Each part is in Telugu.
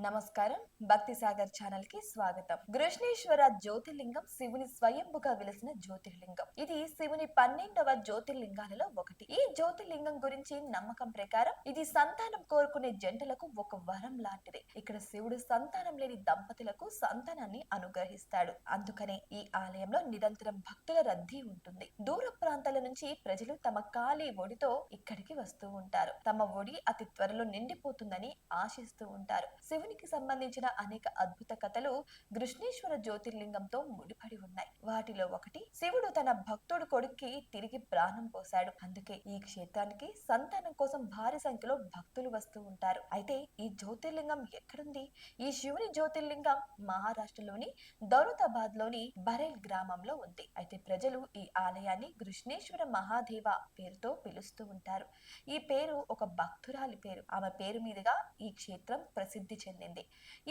నమస్కారం. భక్తి సాగర్ ఛానల్ కి స్వాగతం. గృష్ణేశ్వర జ్యోతిర్లింగం శివుని స్వయంభుగా వెలిసిన జ్యోతిర్లింగం. ఇది శివుని 12వ జ్యోతిర్లింగాలలో ఒకటి. ఈ జ్యోతిర్లింగం గురించి నమ్మకం ప్రకారం ఇది సంతానం కోరుకునే జంటలకు ఒక వరం లాంటిది. ఇక్కడ శివుడు సంతానం లేని దంపతులకు సంతానాన్ని అనుగ్రహిస్తాడు. అందుకనే ఈ ఆలయంలో నిరంతరం భక్తుల రద్దీ ఉంటుంది. దూర ప్రాంతాల నుంచి ప్రజలు తమ ఖాళీ ఒడితో ఇక్కడికి వస్తూ ఉంటారు. తమ ఒడి అతి త్వరలో నిండిపోతుందని ఆశిస్తూ ఉంటారు. శివునికి సంబంధించిన అనేక అద్భుత కథలు గృష్ణేశ్వర జ్యోతిర్లింగంతో ముడిపడి ఉన్నాయి. వాటిలో ఒకటి, శివుడు తన భక్తుడు కొడుక్కి తిరిగి ప్రాణం పోశాడు. అందుకే ఈ క్షేత్రానికి సంతానం కోసం భారీ సంఖ్యలో భక్తులు వస్తూ ఉంటారు. అయితే ఈ జ్యోతిర్లింగం ఎక్కడుంది? ఈ శివుని జ్యోతిర్లింగం మహారాష్ట్రలోని దౌలతాబాద్ లోని బరేల్ గ్రామంలో ఉంది. అయితే ప్రజలు ఈ ఆలయాన్ని గృష్ణేశ్వర మహాదేవ పేరుతో పిలుస్తూ ఉంటారు. ఈ పేరు ఒక భక్తురాలి పేరు. ఆమె పేరు మీదుగా ఈ క్షేత్రం ప్రసిద్ధి చెందింది.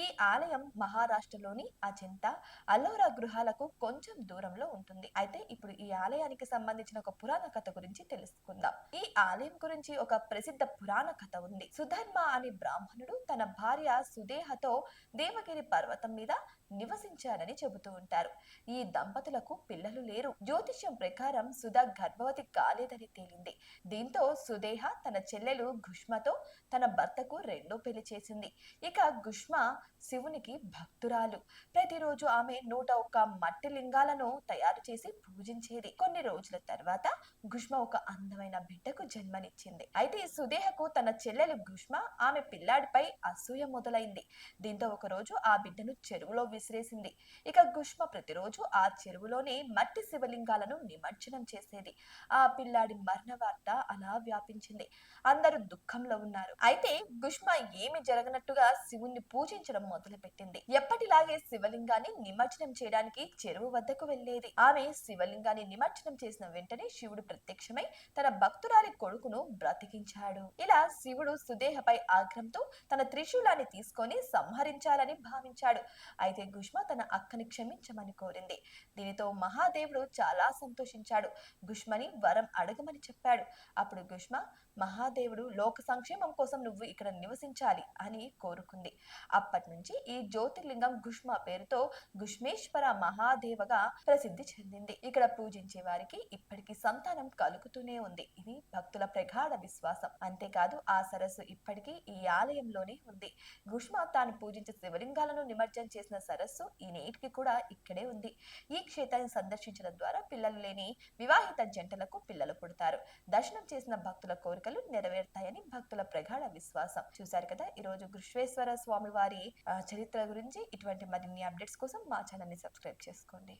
ఈ ఆలయం మహారాష్ట్రలోని అజంతా, అల్లోరా గృహాలకు కొంచెం దూరంలో ఉంటుంది. అయితే ఇప్పుడు ఈ ఆలయానికి సంబంధించిన ఒక పురాణ కథ గురించి తెలుసుకుందాం. ఈ ఆలయం గురించి ఒక ప్రసిద్ధ పురాణ కథ ఉంది. సుధర్మ అనే బ్రాహ్మణుడు తన భార్య సుదేహతో దేవగిరి పర్వతం మీద నివసించారని చెబుతూ ఉంటారు. ఈ దంపతులకు పిల్లలు లేరు. జ్యోతిష్యం ప్రకారం సుధ గర్భవతి కాలేదని తేలింది. దీంతో సుదేహ తన చెల్లెలు ఘుష్మతో తన భర్తకు రెండో పెళ్లి చేసింది. ఇక ఘుష్మ శివునికి భక్తురాలు. ప్రతిరోజు ఆమె 101 మట్టి లింగాలను తయారు చేసి పూజించేది. కొన్ని రోజుల తర్వాత ఘుష్మ ఒక అందమైన బిడ్డకు జన్మనిచ్చింది. అయితే సుదేహకు తన చెల్లెలు ఘుష్మ ఆమె పిల్లాడిపై అసూయ మొదలైంది. దీంతో ఒక రోజు ఆ బిడ్డను చెరువులో విసిరేసింది. ఇక ఘుష్మ ప్రతిరోజు ఆ చెరువులోనే మట్టి శివలింగాలను నిమజ్జనం చేసేది. ఆ పిల్లాడి మరణ వార్త అలా వ్యాపించింది. అందరూ దుఃఖంలో ఉన్నారు. అయితే ఘుష్మ ఏమి జరగనట్టుగా శివుణ్ణి పూజించడం మొదలు పెట్టింది. ఎప్పటిలాగే శివలింగాన్ని నిమజ్జనం చేయడానికి చెరువు వద్దకు వెళ్లేది. ఆమె శివలింగాన్ని నిమజ్జనం చేసిన వెంటనే శివుడు ప్రత్యక్షమై తన భక్తురాలి కొడుకును బ్రతికించాడు. ఇలా శివుడు సుదేహపై ఆగ్రహంతో తన త్రిశూలాన్ని తీసుకొని సంహరించాలని భావించాడు. అయితే ఘుష్మ తన అక్కని క్షమించమని కోరింది. దీనితో మహాదేవుడు చాలా సంతోషించాడు. ఘుష్మని వరం అడగమని చెప్పాడు. అప్పుడు ఘుష్మ, మహాదేవుడు లోక సంక్షేమం కోసం నువ్వు ఇక్కడ నివసించాలి అని కోరుకుంది. అప్పటి నుంచి ఈ జ్యోతిర్లింగం ఘుష్మ పేరుతో ఘుష్మేశ్వర మహాదేవగా ప్రసిద్ధి చెందింది. ఇక్కడ పూజించే వారికి ఇప్పటికీ సంతానం కలుగుతూనే ఉంది. ఇది భక్తుల ప్రగాఢ విశ్వాసం. అంతేకాదు ఆ సరస్సు ఇప్పటికీ ఈ ఆలయంలోనే ఉంది. ఘుష్మ తాను పూజించే శివలింగాలను నిమజ్జనం చేసిన సరస్సు ఈ నేటికి కూడా ఇక్కడే ఉంది. ఈ క్షేత్రాన్ని సందర్శించడం ద్వారా పిల్లలు లేని వివాహిత జంటలకు పిల్లలు పుడతారు. దర్శనం చేసిన భక్తుల కోరికలు నెరవేరుతాయని భక్తుల ప్రగాఢ విశ్వాసం. చూశారు కదా, ఈ రోజు గృష్ణేశ్వర స్వామి వారి చరిత్ర గురించి. ఇటువంటి మరిన్ని అప్డేట్స్ కోసం మా ఛానల్ ని సబ్స్క్రైబ్ చేసుకోండి.